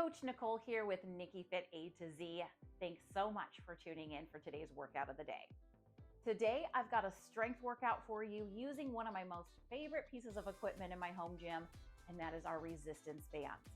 Coach Nicole here with Nicki Fit A to Z. Thanks so much for tuning in for today's workout of the day. Today, I've got a strength workout for you using one of my most favorite pieces of equipment in my home gym, and that is our resistance bands.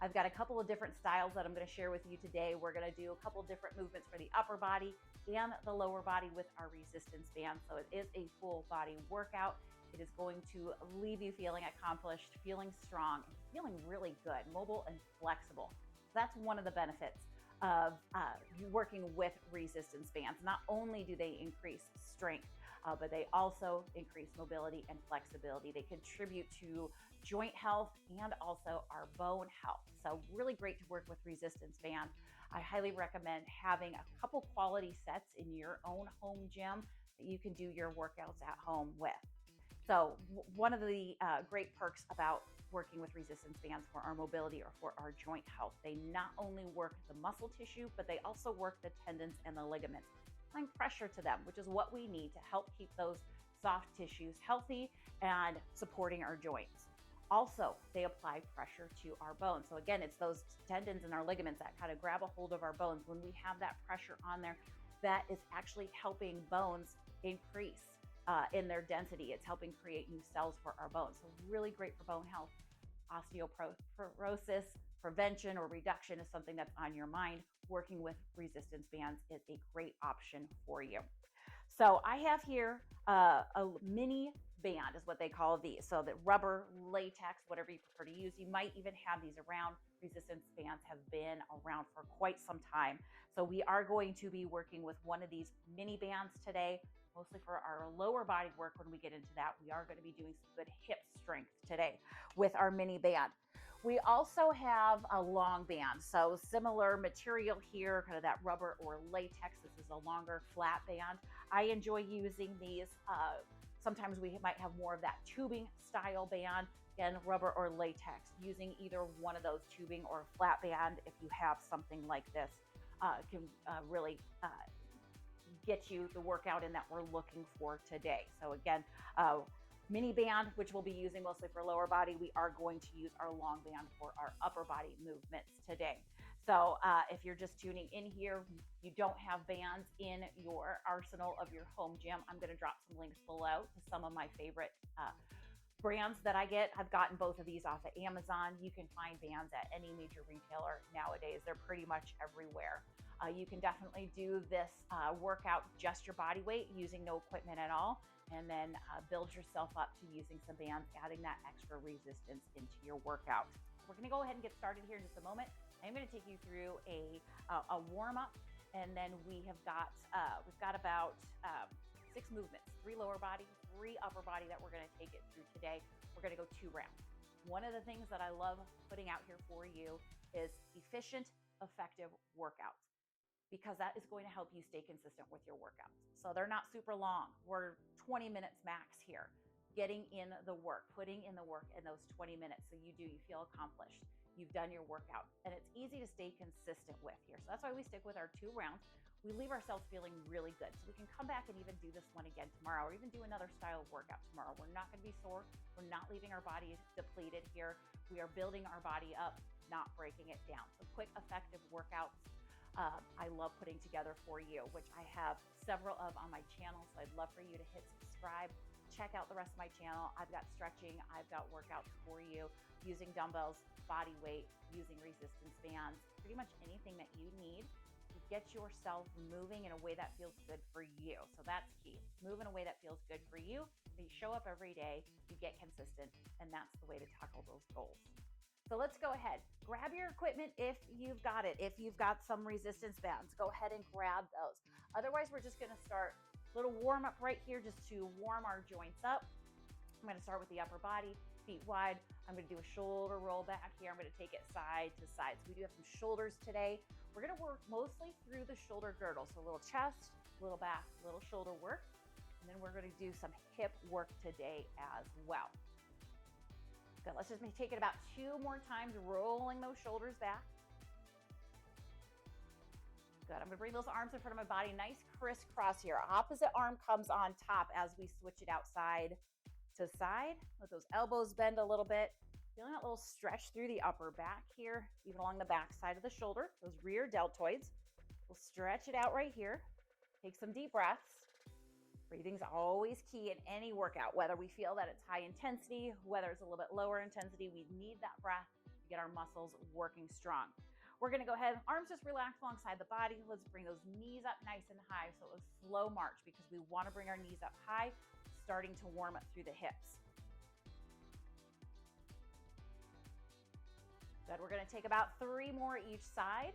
I've got a couple of different styles that I'm going to share with you today. We're going to do a couple different movements for the upper body and the lower body with our resistance bands. So it is a full body workout. It is going to leave you feeling accomplished, feeling strong, and feeling really good, mobile and flexible. That's one of the benefits of working with resistance bands. Not only do they increase strength, but they also increase mobility and flexibility. They contribute to joint health and also our bone health. So really great to work with resistance band. I highly recommend having a couple quality sets in your own home gym that you can do your workouts at home with. So one of the great perks about working with resistance bands for our mobility or for our joint health, they not only work the muscle tissue, but they also work the tendons and the ligaments, applying pressure to them, which is what we need to help keep those soft tissues healthy and supporting our joints. Also, they apply pressure to our bones. So again, it's those tendons and our ligaments that kind of grab a hold of our bones. When we have that pressure on there, that is actually helping bones increase in their density. It's helping create new cells for our bones. So really great for bone health. Osteoporosis prevention or reduction is something that's on your mind. Working with resistance bands is a great option for you. So I have here a mini band is what they call these. So the rubber, latex, whatever you prefer to use. You might even have these around. Resistance bands have been around for quite some time. So we are going to be working with one of these mini bands today, mostly for our lower body work. When we get into that, we are going to be doing some good hip strength today with our mini band. We also have a long band. So similar material here, kind of that rubber or latex. This is a longer flat band. I enjoy using these. Sometimes we might have more of that tubing style band, again, rubber or latex. Using either one of those, tubing or flat band, if you have something like this, can really get you the workout in that we're looking for today. So again, mini band, which we'll be using mostly for lower body. We are going to use our long band for our upper body movements today. So if you're just tuning in here, you don't have bands in your arsenal of your home gym, I'm going to drop some links below to some of my favorite brands that I get. I've gotten both of these off of Amazon. You can find bands at any major retailer nowadays. They're pretty much everywhere. You can definitely do this workout just your body weight using no equipment at all, and then build yourself up to using some bands, adding that extra resistance into your workout. We're going to go ahead and get started here in just a moment. I'm going to take you through a warm up, and then we've got about 6 movements, 3 lower body, 3 upper body that we're going to take it through today. We're going to go 2 rounds. One of the things that I love putting out here for you is efficient, effective workouts, because that is going to help you stay consistent with your workouts. So they're not super long. We're 20 minutes max here, getting in the work, putting in the work in those 20 minutes. So you feel accomplished. You've done your workout, and it's easy to stay consistent with here. So that's why we stick with our 2 rounds. We leave ourselves feeling really good. So we can come back and even do this one again tomorrow, or even do another style of workout tomorrow. We're not going to be sore. We're not leaving our body depleted here. We are building our body up, not breaking it down. So quick, effective workouts. I love putting together for you, which I have several of on my channel. So I'd love for you to hit subscribe, check out the rest of my channel. I've got stretching, I've got workouts for you using dumbbells, body weight, using resistance bands, pretty much anything that you need to get yourself moving in a way that feels good for you. So that's key. Move in a way that feels good for you. You show up every day, you get consistent, and that's the way to tackle those goals. So let's go ahead, grab your equipment if you've got it. If you've got some resistance bands, go ahead and grab those. Otherwise, we're just gonna start a little warm up right here just to warm our joints up. I'm gonna start with the upper body, feet wide. I'm gonna do a shoulder roll back here. I'm gonna take it side to side. So we do have some shoulders today. We're gonna work mostly through the shoulder girdle. So a little chest, a little back, a little shoulder work. And then we're gonna do some hip work today as well. Good, let's just take it about 2 more times, rolling those shoulders back. Good, I'm gonna bring those arms in front of my body, nice crisscross here. Opposite arm comes on top as we switch it out side to side. Let those elbows bend a little bit. Feeling that little stretch through the upper back here, even along the back side of the shoulder, those rear deltoids. We'll stretch it out right here. Take some deep breaths. Breathing's always key in any workout, whether we feel that it's high intensity, whether it's a little bit lower intensity, we need that breath to get our muscles working strong. We're gonna go ahead, arms just relax alongside the body. Let's bring those knees up nice and high. So a slow march because we wanna bring our knees up high, starting to warm up through the hips. Good, we're gonna take about 3 more each side.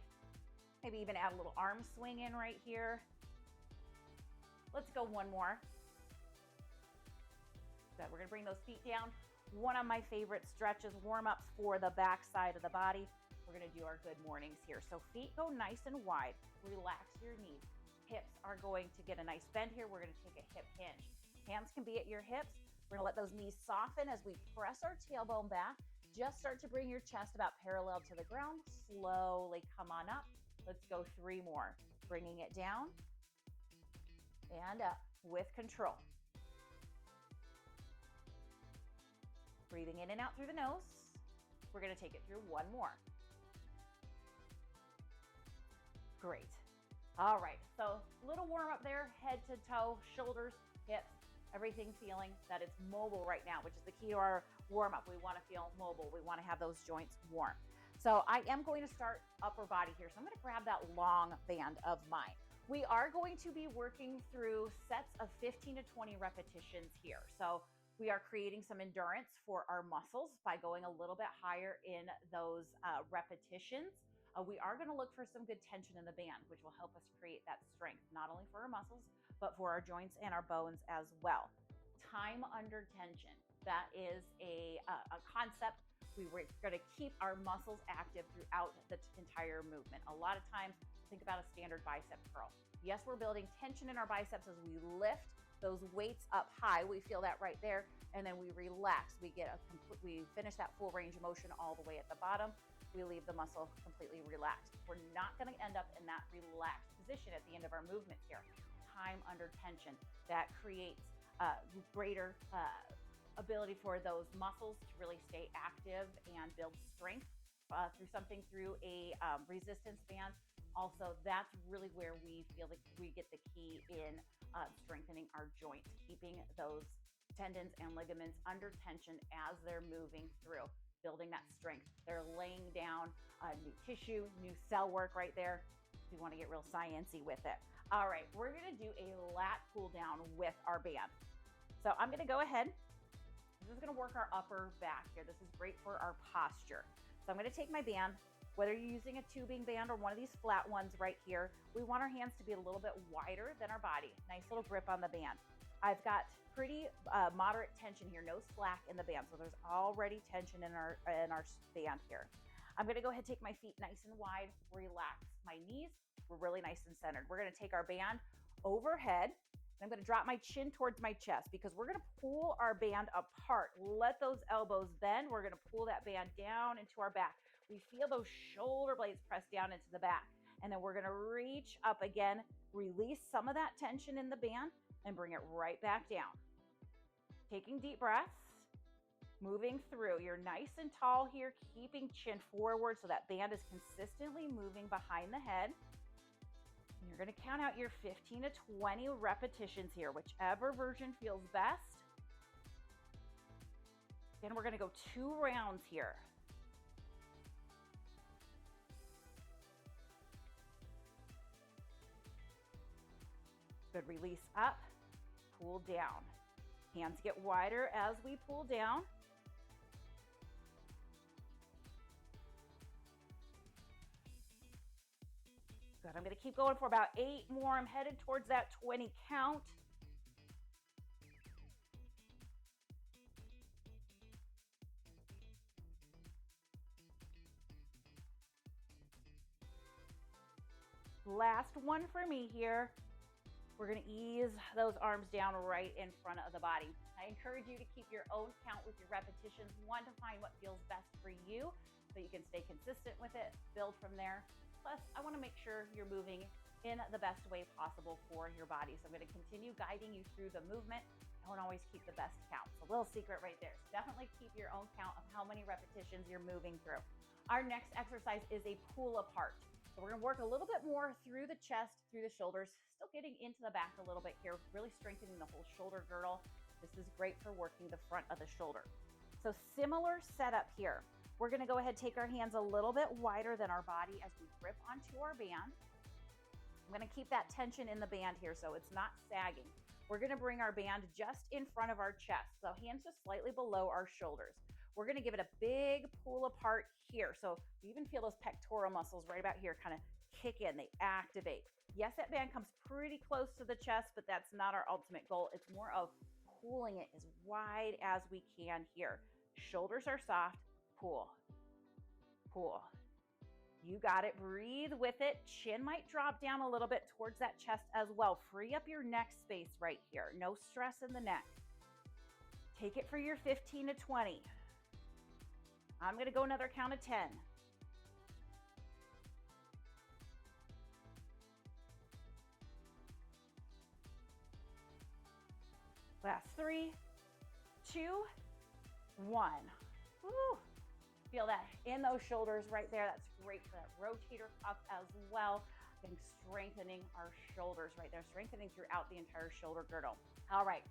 Maybe even add a little arm swing in right here. Let's go 1 more. Good, we're gonna bring those feet down. One of my favorite stretches, warm-ups for the back side of the body. We're gonna do our good mornings here. So feet go nice and wide. Relax your knees. Hips are going to get a nice bend here. We're gonna take a hip hinge. Hands can be at your hips. We're gonna let those knees soften as we press our tailbone back. Just start to bring your chest about parallel to the ground. Slowly come on up. Let's go 3 more. Bringing it down and up with control. Breathing in and out through the nose. We're gonna take it through 1 more. Great. All right, so little warm up there, head to toe, shoulders, hips, everything feeling that it's mobile right now, which is the key to our warm up. We wanna feel mobile. We wanna have those joints warm. So I am going to start upper body here. So I'm gonna grab that long band of mine. We are going to be working through sets of 15 to 20 repetitions here. So we are creating some endurance for our muscles by going a little bit higher in those repetitions. We are going to look for some good tension in the band, which will help us create that strength, not only for our muscles, but for our joints and our bones as well. Time under tension. That is a concept. We're going to keep our muscles active throughout the entire movement. A lot of times, think about a standard bicep curl. Yes, we're building tension in our biceps as we lift those weights up high. We feel that right there, and then we relax. We finish that full range of motion all the way at the bottom. We leave the muscle completely relaxed. We're not going to end up in that relaxed position at the end of our movement here. Time under tension. That creates greater ability for those muscles to really stay active and build strength through a resistance band. Also, that's really where we feel that we get the key in strengthening our joints, keeping those tendons and ligaments under tension as they're moving through, building that strength. They're laying down new tissue, new cell work right there. We want to get real sciencey with it. All right, we're going to do a lat pull down with our band. So I'm going to go ahead. This is going to work our upper back here. This is great for our posture. So I'm going to take my band. Whether you're using a tubing band or one of these flat ones right here, we want our hands to be a little bit wider than our body. Nice little grip on the band. I've got pretty moderate tension here, no slack in the band. So there's already tension in our band here. I'm gonna go ahead and take my feet nice and wide, relax my knees. We're really nice and centered. We're gonna take our band overhead. I'm gonna drop my chin towards my chest because we're gonna pull our band apart. Let those elbows bend. We're gonna pull that band down into our back. We feel those shoulder blades press down into the back. And then we're gonna reach up again, release some of that tension in the band and bring it right back down. Taking deep breaths, moving through. You're nice and tall here, keeping chin forward so that band is consistently moving behind the head. And you're gonna count out your 15 to 20 repetitions here, whichever version feels best. Then we're gonna go 2 rounds here. Good, release up, pull down. Hands get wider as we pull down. Good, I'm gonna keep going for about 8 more. I'm headed towards that 20 count. Last one for me here. We're gonna ease those arms down right in front of the body. I encourage you to keep your own count with your repetitions. One, to find what feels best for you so you can stay consistent with it, build from there. Plus, I wanna make sure you're moving in the best way possible for your body. So I'm gonna continue guiding you through the movement. don't always keep the best count. It's a little secret right there. So definitely keep your own count of how many repetitions you're moving through. Our next exercise is a pull apart. So we're gonna work a little bit more through the chest, through the shoulders, still getting into the back a little bit here, really strengthening the whole shoulder girdle. This is great for working the front of the shoulder. So similar setup here. We're gonna go ahead, take our hands a little bit wider than our body as we grip onto our band. I'm gonna keep that tension in the band here so it's not sagging. We're gonna bring our band just in front of our chest, so hands just slightly below our shoulders. We're gonna give it a big pull apart here. So you even feel those pectoral muscles right about here kind of kick in, they activate. Yes, that band comes pretty close to the chest, but that's not our ultimate goal. It's more of pulling it as wide as we can here. Shoulders are soft, pull, pull. You got it, breathe with it. Chin might drop down a little bit towards that chest as well. Free up your neck space right here. No stress in the neck. Take it for your 15 to 20. I'm gonna go another count of 10. Last 3, 2, 1. Woo. Feel that in those shoulders right there. That's great for that rotator cuff as well. And strengthening our shoulders right there, strengthening throughout the entire shoulder girdle. All right,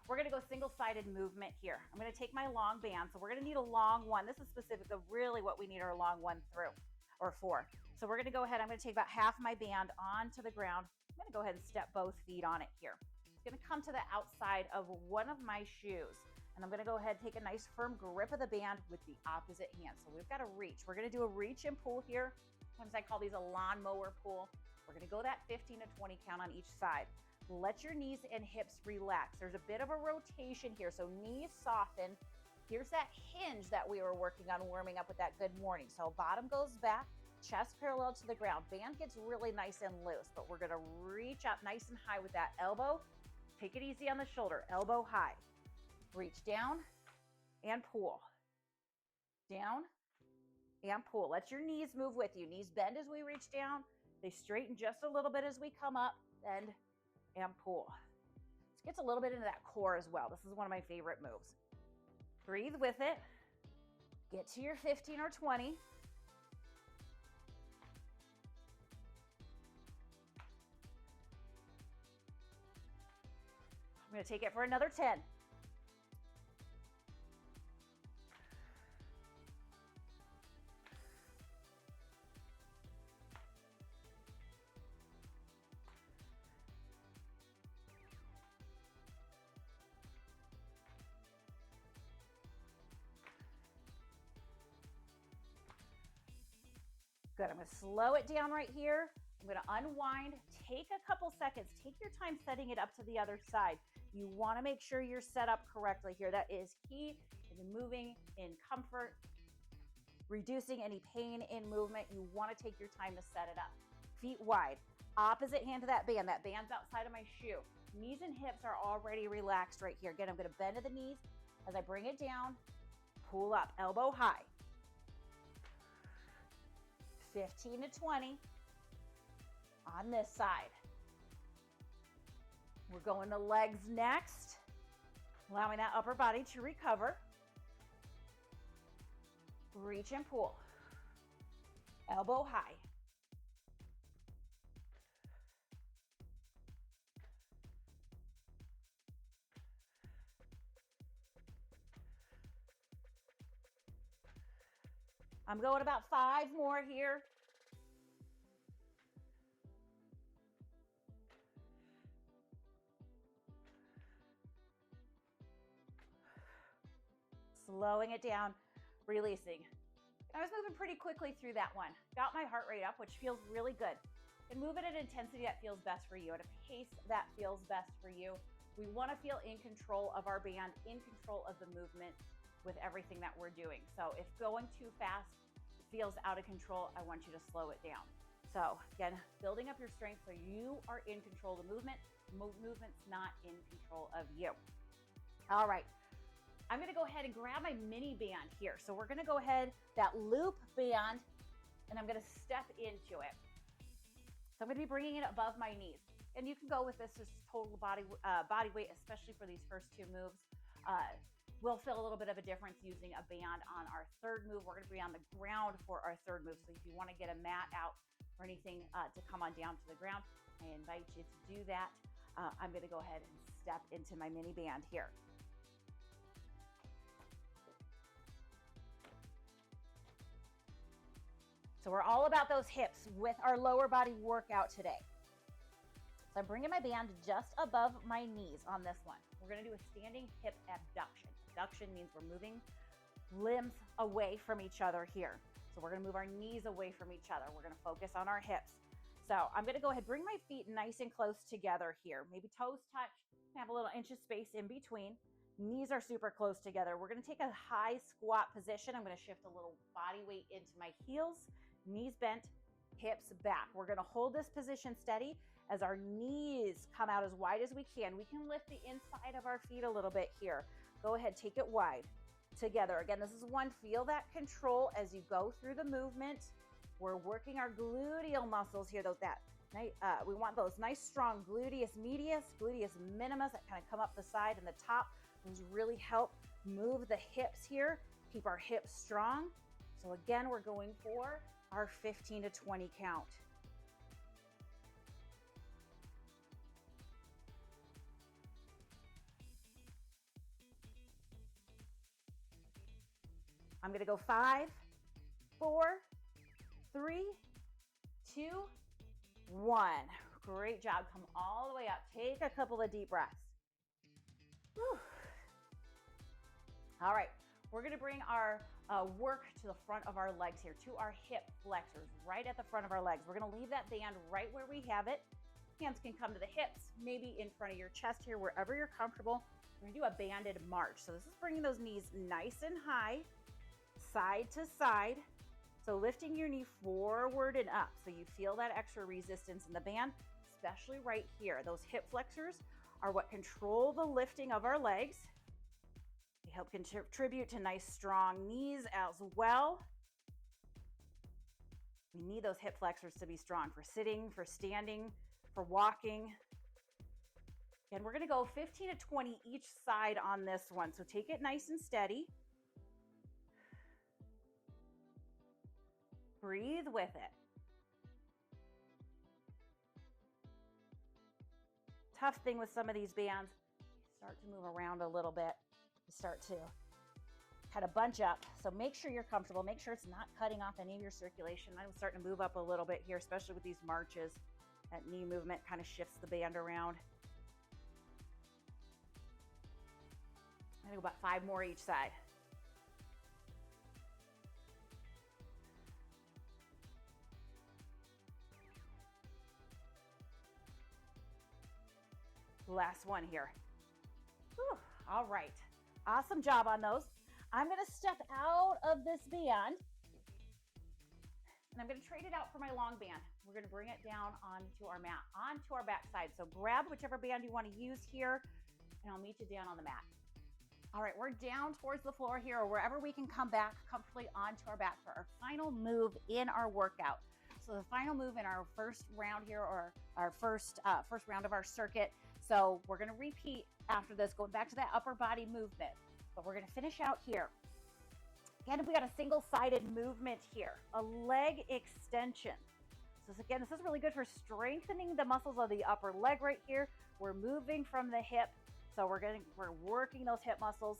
we're gonna go single-sided movement here. I'm gonna take my long band. So we're gonna need a long one. This is specific of really what we need our long one through or for. So we're gonna go ahead, I'm gonna take about half my band onto the ground. I'm gonna go ahead and step both feet on it here. It's gonna come to the outside of one of my shoes. And I'm gonna go ahead and take a nice firm grip of the band with the opposite hand. So we've got a reach. We're gonna do a reach and pull here. Sometimes I call these a lawnmower pull. We're gonna go that 15 to 20 count on each side. Let your knees and hips relax. There's a bit of a rotation here, so knees soften. Here's that hinge that we were working on warming up with that good morning. So bottom goes back, chest parallel to the ground. Band gets really nice and loose, but we're gonna reach up nice and high with that elbow. Take it easy on the shoulder, elbow high. Reach down and pull. Down and pull. Let your knees move with you. Knees bend as we reach down. They straighten just a little bit as we come up. Bend and pull. This gets a little bit into that core as well. This is one of my favorite moves. Breathe with it. Get to your 15 or 20. I'm going to take it for another 10. Good, I'm gonna slow it down right here. I'm gonna unwind, take a couple seconds, take your time setting it up to the other side. You wanna make sure you're set up correctly here. That is key in moving in comfort, reducing any pain in movement. You wanna take your time to set it up. Feet wide, opposite hand to that band. That band's outside of my shoe. Knees and hips are already relaxed right here. Again, I'm gonna bend to the knees as I bring it down, pull up, elbow high. 15 to 20 on this side. We're going to legs next, allowing that upper body to recover. Reach and pull. Elbow high. I'm going about 5 more here. Slowing it down, releasing. I was moving pretty quickly through that one. Got my heart rate up, which feels really good. And move it at an intensity that feels best for you, at a pace that feels best for you. We want to feel in control of our band, in control of the movement with everything that we're doing. So if going too fast feels out of control, I want you to slow it down. So again, building up your strength so you are in control of the movement. Movement's not in control of you. All right, I'm gonna go ahead and grab my mini band here. So we're gonna go ahead, that loop band, and I'm gonna step into it. So I'm gonna be bringing it above my knees. and you can go with this as total body weight, especially for these first two moves. We'll feel a little bit of a difference using a band on our third move. We're going to be on the ground for our third move. So if you want to get a mat out or anything to come on down to the ground, I invite you to do that. I'm going to go ahead and step into my mini band here. So we're all about those hips with our lower body workout today. So I'm bringing my band just above my knees on this one. We're going to do a standing hip abduction. Abduction means we're moving limbs away from each other here. So we're going to move our knees away from each other. We're going to focus on our hips. So I'm going to go ahead, bring my feet nice and close together here. Maybe toes touch, have a little inch of space in between. Knees are super close together. We're going to take a high squat position. I'm going to shift a little body weight into my heels, knees bent, hips back. We're going to hold this position steady as our knees come out as wide as we can. We can lift the inside of our feet a little bit here. Go ahead, take it wide together. Again, this is one, feel that control as you go through the movement. We're working our gluteal muscles here. We want those nice, strong gluteus medius, gluteus minimus that kind of come up the side and the top. Those really help move the hips here, keep our hips strong. So again, we're going for our 15 to 20 count. I'm going to go 5, 4, 3, 2, 1. Great job. Come all the way up. Take a couple of deep breaths. Whew. All right. We're going to bring our work to the front of our legs here, to our hip flexors, right at the front of our legs. We're going to leave that band right where we have it. Hands can come to the hips, maybe in front of your chest here, wherever you're comfortable. We're going to do a banded march. So this is bringing those knees nice and high, side to side. So lifting your knee forward and up so you feel that extra resistance in the band, especially right here. Those hip flexors are what control the lifting of our legs. They help contribute to nice strong knees as well. We need those hip flexors to be strong for sitting, for standing, for walking. And we're going to go 15 to 20 each side on this one. So take it nice and steady. Breathe with it. Tough thing with some of these bands, you start to move around a little bit. You start to kind of bunch up. So make sure you're comfortable. Make sure it's not cutting off any of your circulation. I'm starting to move up a little bit here, especially with these marches. That knee movement kind of shifts the band around. I'm going to go about 5 more each side. Last one here. Whew. All right. Awesome job on those. I'm going to step out of this band and I'm going to trade it out for my long band. We're going to bring it down onto our mat, onto our back side. So grab whichever band you want to use here and I'll meet you down on the mat. All right, we're down towards the floor here or wherever we can come back comfortably onto our back for our final move in our workout. So the final move in our first round here, or our first round of our circuit. So we're going to repeat after this, going back to that upper body movement, but we're going to finish out here. Again, we got a single-sided movement here, a leg extension. So again, this is really good for strengthening the muscles of the upper leg right here. We're moving from the hip. So we're working those hip muscles.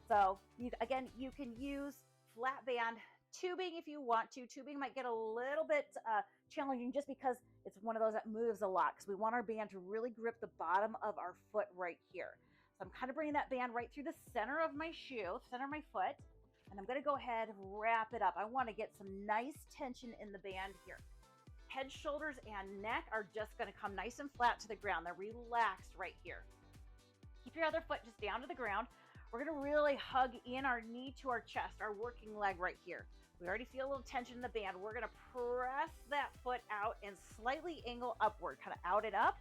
So you can use flat band tubing if you want to. Tubing might get a little bit challenging just because it's one of those that moves a lot because we want our band to really grip the bottom of our foot right here. So I'm kind of bringing that band right through the center of my shoe, center of my foot, and I'm going to go ahead and wrap it up. I want to get some nice tension in the band here. Head, shoulders, and neck are just going to come nice and flat to the ground. They're relaxed right here. Keep your other foot just down to the ground. We're going to really hug in our knee to our chest, our working leg right here. We already feel a little tension in the band. We're going to press that foot out and slightly angle upward, kind of out it up.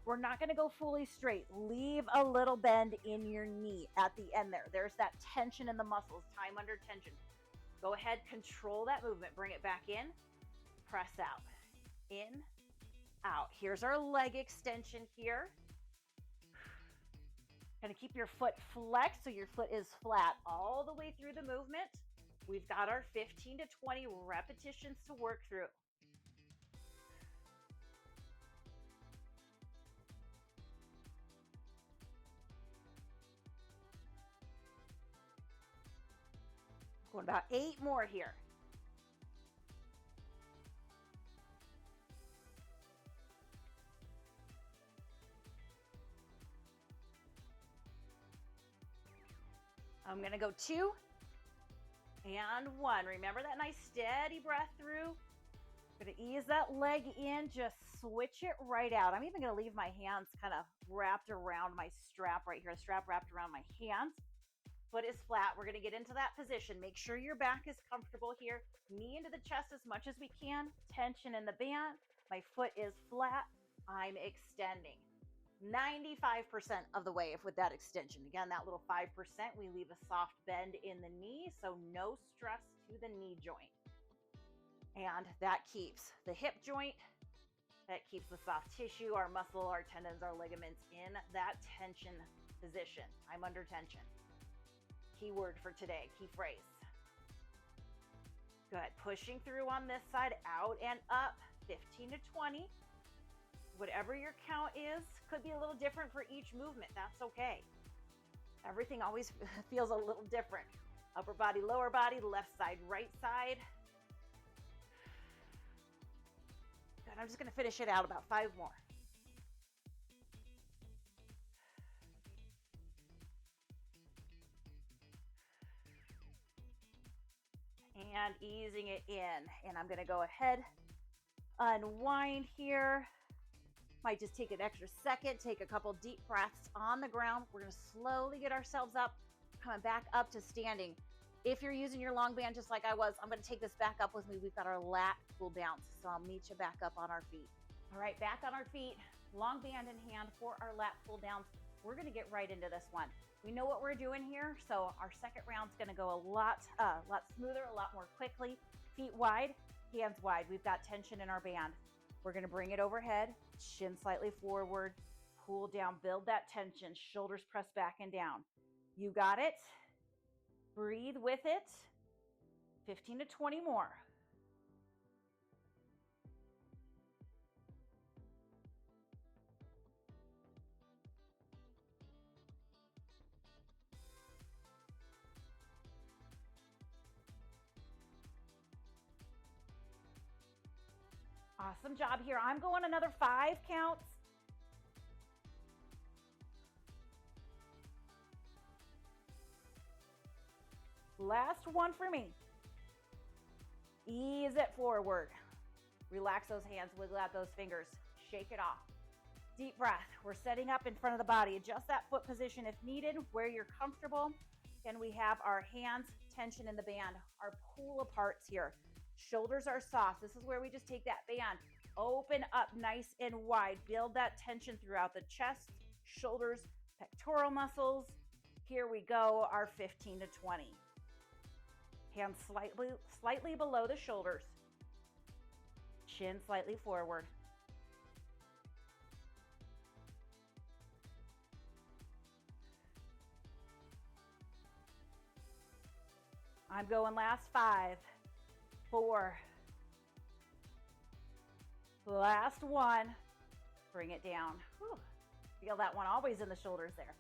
We're not going to go fully straight. Leave a little bend in your knee at the end there. There's that tension in the muscles, time under tension. Go ahead, control that movement. Bring it back in, press out. In, out. Here's our leg extension here. Gonna keep your foot flexed so your foot is flat all the way through the movement. We've got our 15 to 20 repetitions to work through. Going about 8 more here. I'm gonna go 2 and 1. Remember that nice steady breath through. Gonna ease that leg in, just switch it right out. I'm even gonna leave my hands kind of wrapped around my strap right here. The strap wrapped around my hands. Foot is flat. We're gonna get into that position. Make sure your back is comfortable here. Knee into the chest as much as we can. Tension in the band. My foot is flat. I'm extending. 95% of the way with that extension. Again, that little 5%, we leave a soft bend in the knee, so no stress to the knee joint. And that keeps the hip joint, that keeps the soft tissue, our muscle, our tendons, our ligaments in that tension position. I'm under tension. Key word for today, key phrase. Good. Pushing through on this side, out and up, 15 to 20. Whatever your count is, could be a little different for each movement. That's okay. Everything always feels a little different. Upper body, lower body, left side, right side. Good. I'm just going to finish it out about 5 more. And easing it in. And I'm going to go ahead, unwind here. Might just take an extra second, take a couple deep breaths on the ground. We're going to slowly get ourselves up, coming back up to standing. If you're using your long band just like I was, I'm going to take this back up with me. We've got our lat pull downs, so I'll meet you back up on our feet. All right, back on our feet, long band in hand for our lat pull downs. We're going to get right into this one. We know what we're doing here, so our second round's going to go a lot smoother, a lot more quickly. Feet wide, hands wide. We've got tension in our band. We're going to bring it overhead, chin slightly forward, pull down, build that tension, shoulders press back and down. You got it. Breathe with it. 15 to 20 more. Awesome job here. I'm going another 5 counts. Last one for me. Ease it forward. Relax those hands, wiggle out those fingers. Shake it off. Deep breath. We're setting up in front of the body. Adjust that foot position if needed, where you're comfortable. And we have our hands, tension in the band, our pull aparts here. Shoulders are soft. This is where we just take that band, open up nice and wide, build that tension throughout the chest, shoulders, pectoral muscles. Here we go, our 15 to 20. Hands slightly below the shoulders, chin slightly forward. I'm going last 5, 4, last 1. Bring it down. Whew. Feel that one always in the shoulders there.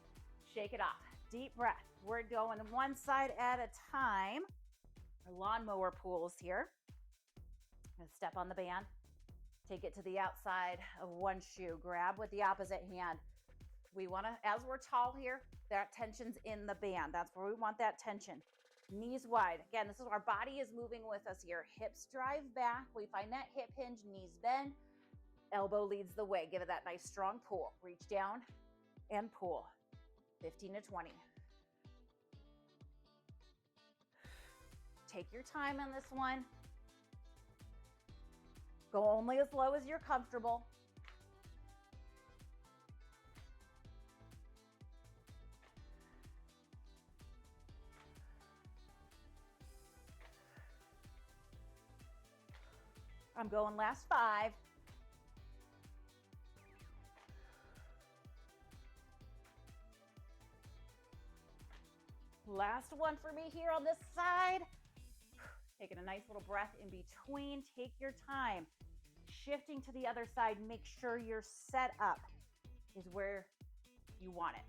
Shake it off. Deep breath. We're going one side at a time. Our lawnmower pulls here. I'm going to step on the band. Take it to the outside of one shoe. Grab with the opposite hand. We want to, as we're tall here, that tension's in the band. That's where we want that tension. Knees wide. Again, this is our body is moving with us here. Hips drive back. We find that hip hinge, knees bend. Elbow leads the way. Give it that nice strong pull. Reach down and pull. 15 to 20. Take your time on this one. Go only as low as you're comfortable. I'm going last 5, Last one for me here on this side. Taking a nice little breath in between. Take your time. Shifting to the other side. Make sure your setup is where you want it.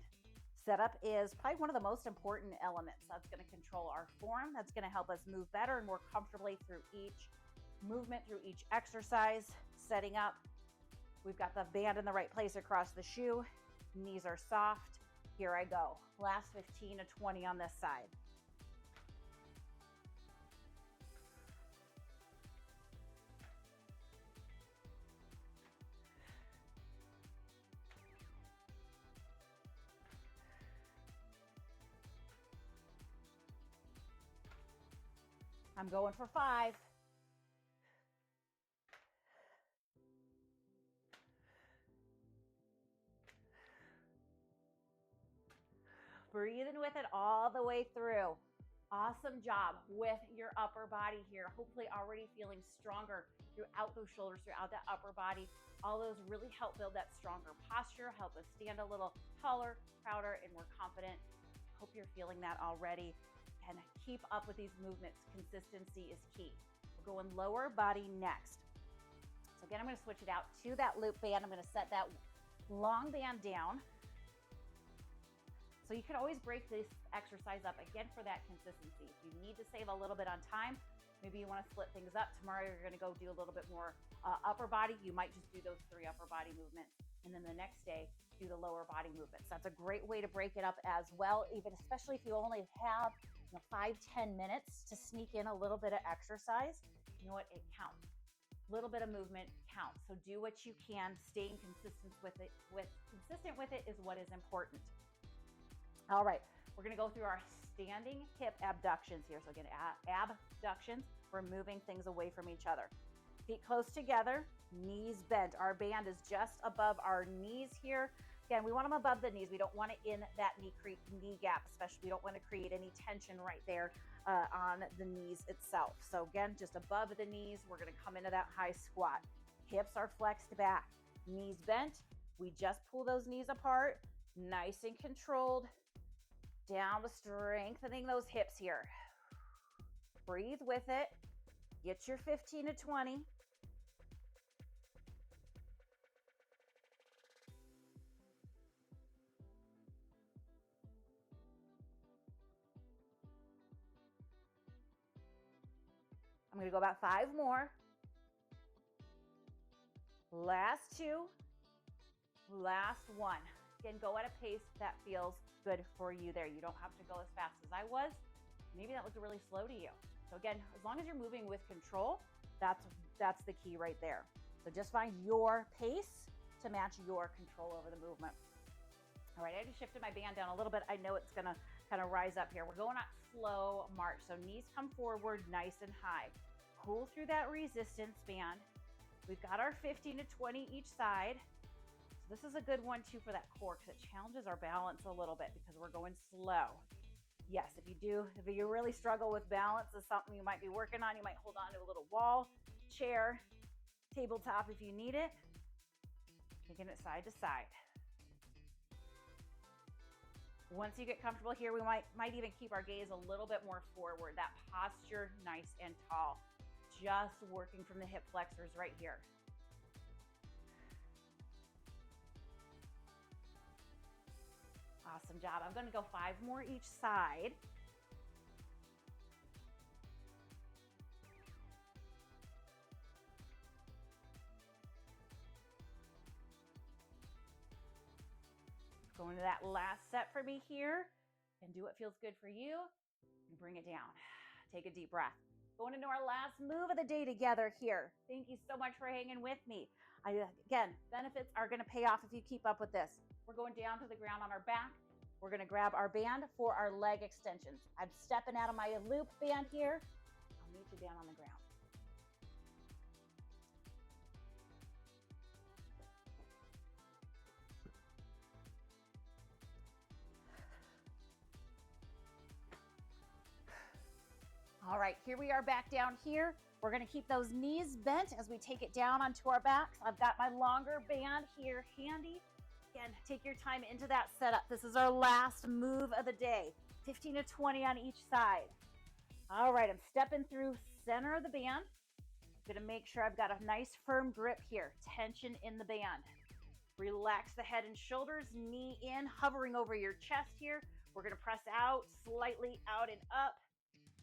Setup is probably one of the most important elements. That's going to control our form. That's going to help us move better and more comfortably through each movement, through each exercise. Setting up. We've got the band in the right place across the shoe. Knees are soft. Here I go. Last 15 to 20 on this side. I'm going for 5. Breathing with it all the way through. Awesome job with your upper body here. Hopefully already feeling stronger throughout those shoulders, throughout that upper body. All those really help build that stronger posture, help us stand a little taller, prouder, and more confident. Hope you're feeling that already. And keep up with these movements. Consistency is key. We're going lower body next. So again, I'm going to switch it out to that loop band. I'm going to set that long band down. So you can always break this exercise up again for that consistency. If you need to save a little bit on time, maybe you want to split things up. Tomorrow you're going to go do a little bit more upper body. You might just do those 3 upper body movements. And then the next day, do the lower body movements. That's a great way to break it up as well, even especially if you only have 5-10 minutes to sneak in a little bit of exercise. You know what? It counts. A little bit of movement counts. So do what you can. Staying consistent with it is what is important. All right, we're going to go through our standing hip abductions here. So again, abductions, we're moving things away from each other. Feet close together, knees bent. Our band is just above our knees here. Again, we want them above the knees. We don't want it in that knee gap, especially. We don't want to create any tension right there on the knees itself. So again, just above the knees, we're going to come into that high squat. Hips are flexed back, knees bent. We just pull those knees apart, nice and controlled. Down to strengthening those hips here. Breathe with it. Get your 15 to 20. I'm going to go about 5 more. Last 2. Last 1. Again, go at a pace that feels good for you there. You don't have to go as fast as I was. Maybe that looked really slow to you. So again, as long as you're moving with control, that's the key right there. So just find your pace to match your control over the movement. All right, I just shifted my band down a little bit. I know it's gonna kind of rise up here. We're going on slow march. So knees come forward nice and high. Pull through that resistance band. We've got our 15 to 20 each side. So this is a good one too for that core because it challenges our balance a little bit because we're going slow. Yes, if you really struggle with balance, is something you might be working on. You might hold on to a little wall, chair, tabletop if you need it. Taking it side to side. Once you get comfortable here, we might even keep our gaze a little bit more forward. That posture, nice and tall. Just working from the hip flexors right here. Awesome job. I'm going to go 5 more each side. Going to that last set for me here and do what feels good for you and bring it down. Take a deep breath. Going into our last move of the day together here. Thank you so much for hanging with me. Again, benefits are going to pay off if you keep up with this. We're going down to the ground on our back. We're going to grab our band for our leg extensions. I'm stepping out of my loop band here. I'll meet you down on the ground. All right, here we are back down here. We're going to keep those knees bent as we take it down onto our backs. I've got my longer band here handy. Again, take your time into that setup. This is our last move of the day. 15 to 20 on each side. All right, I'm stepping through center of the band. I'm gonna make sure I've got a nice firm grip here, tension in the band. Relax the head and shoulders, knee in, hovering over your chest here. We're gonna press out, slightly out and up.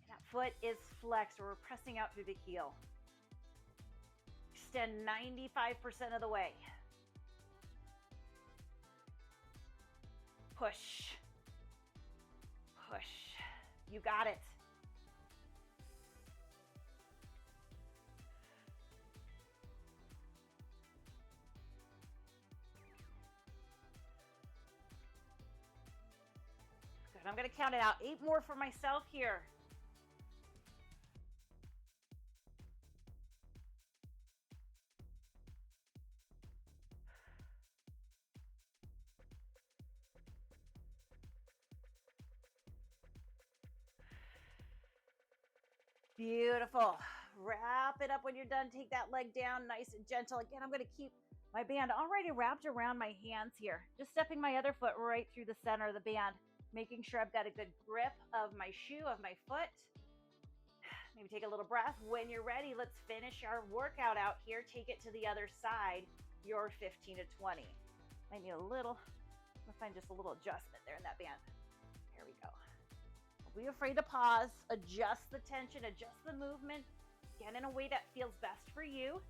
And that foot is flexed, or we're pressing out through the heel. Extend 95% of the way. Push. Push. You got it. Good. I'm going to count it out. 8 more for myself here. Beautiful. Wrap it up when you're done. Take that leg down nice and gentle. Again, I'm going to keep my band already wrapped around my hands here. Just stepping my other foot right through the center of the band, making sure I've got a good grip of my shoe, of my foot. Maybe take a little breath. When you're ready, let's finish our workout out here. Take it to the other side, your 15 to 20. I need a little, I'm gonna find just a little adjustment there in that band. Here we go. Don't be afraid to pause, adjust the tension, adjust the movement, again in a way that feels best for you.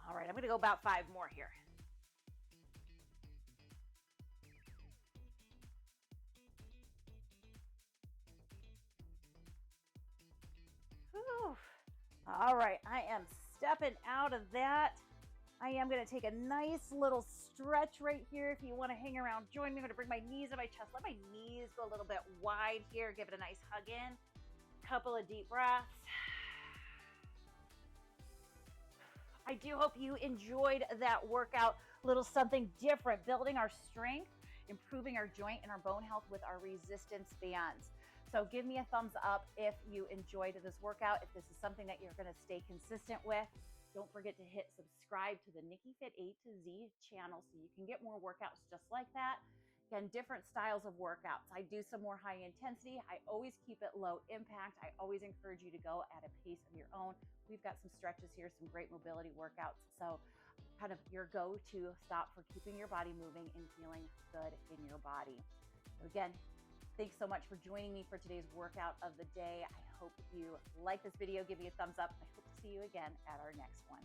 All right, I'm gonna go about 5 more here. Whew. All right, I am stepping out of that. I am going to take a nice little stretch right here. If you want to hang around, join me. I'm going to bring my knees to my chest. Let my knees go a little bit wide here. Give it a nice hug in. Couple of deep breaths. I do hope you enjoyed that workout. A little something different, building our strength, improving our joint and our bone health with our resistance bands. So give me a thumbs up if you enjoyed this workout, if this is something that you're going to stay consistent with. Don't forget to hit subscribe to the Nicki Fit A to Z channel so you can get more workouts just like that. Again, different styles of workouts. I do some more high intensity. I always keep it low impact. I always encourage you to go at a pace of your own. We've got some stretches here, some great mobility workouts. So kind of your go-to stop for keeping your body moving and feeling good in your body. So again, thanks so much for joining me for today's workout of the day. I hope you like this video. Give me a thumbs up. I hope to see you again at our next one.